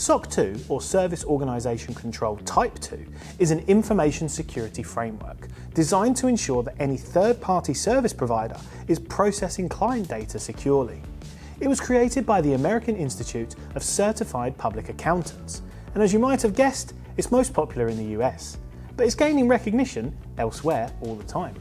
SOC 2, or Service Organisation Control Type 2, is an information security framework designed to ensure that any third-party service provider is processing client data securely. It was created by the American Institute of Certified Public Accountants, and as you might have guessed, it's most popular in the US, but it's gaining recognition elsewhere all the time.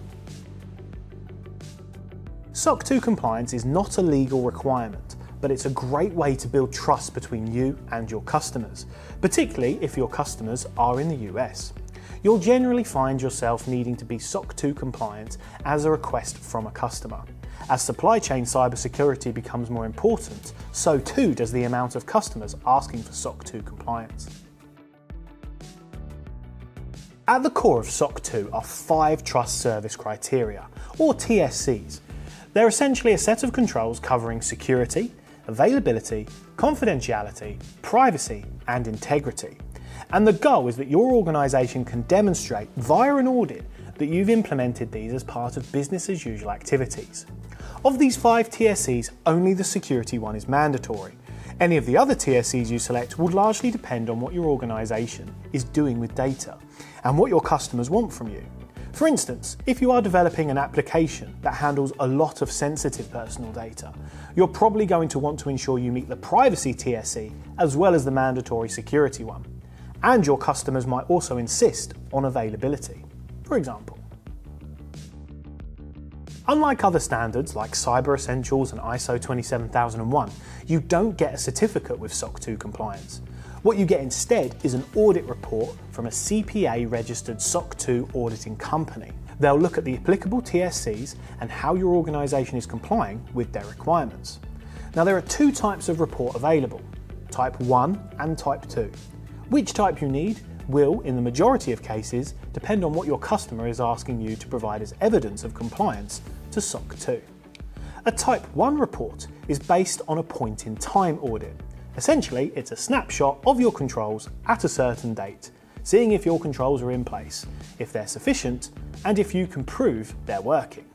SOC 2 compliance is not a legal requirement, but it's a great way to build trust between you and your customers, particularly if your customers are in the US. You'll generally find yourself needing to be SOC 2 compliant as a request from a customer. As supply chain cybersecurity becomes more important, so too does the amount of customers asking for SOC 2 compliance. At the core of SOC 2 are 5 Trust Service Criteria, or TSCs. They're essentially a set of controls covering security, availability, confidentiality, privacy, and integrity. And the goal is that your organisation can demonstrate via an audit that you've implemented these as part of business as usual activities. Of these 5 TSCs, only the security one is mandatory. Any of the other TSCs you select will largely depend on what your organisation is doing with data and what your customers want from you. For instance, if you are developing an application that handles a lot of sensitive personal data, you're probably going to want to ensure you meet the privacy TSC as well as the mandatory security one. And your customers might also insist on availability, for example. Unlike other standards like Cyber Essentials and ISO 27001, you don't get a certificate with SOC 2 compliance. What you get instead is an audit report from a CPA-registered SOC 2 auditing company. They'll look at the applicable TSCs and how your organisation is complying with their requirements. Now, there are 2 types of report available, Type 1 and Type 2. Which type you need will, in the majority of cases, depend on what your customer is asking you to provide as evidence of compliance to SOC 2. A Type 1 report is based on a point-in-time audit. Essentially, it's a snapshot of your controls at a certain date, seeing if your controls are in place, if they're sufficient, and if you can prove they're working.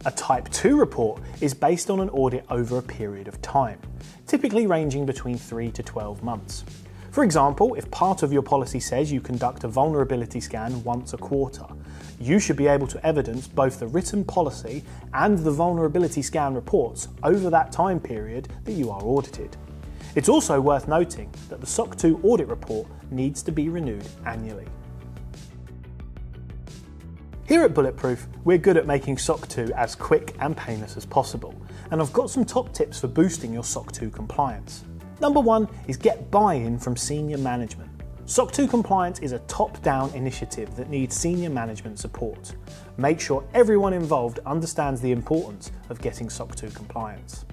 A Type 2 report is based on an audit over a period of time, typically ranging between 3 to 12 months. For example, if part of your policy says you conduct a vulnerability scan once a quarter, you should be able to evidence both the written policy and the vulnerability scan reports over that time period that you are audited. It's also worth noting that the SOC 2 audit report needs to be renewed annually. Here at Bulletproof, we're good at making SOC 2 as quick and painless as possible, and I've got some top tips for boosting your SOC 2 compliance. Number 1 is get buy-in from senior management. SOC 2 compliance is a top-down initiative that needs senior management support. Make sure everyone involved understands the importance of getting SOC 2 compliance.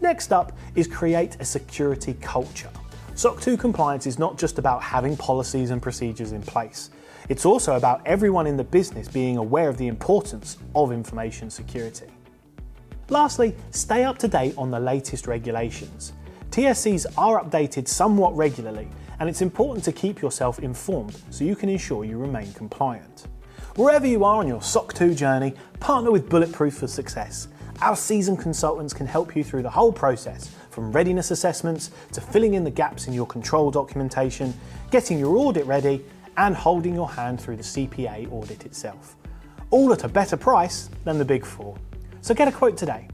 Next up is create a security culture. SOC 2 compliance is not just about having policies and procedures in place. It's also about everyone in the business being aware of the importance of information security. Lastly, stay up to date on the latest regulations. TSCs are updated somewhat regularly, and it's important to keep yourself informed so you can ensure you remain compliant. Wherever you are on your SOC 2 journey, partner with Bulletproof for success. Our seasoned consultants can help you through the whole process, from readiness assessments to filling in the gaps in your control documentation, getting your audit ready, and holding your hand through the CPA audit itself. All at a better price than the Big Four. So get a quote today.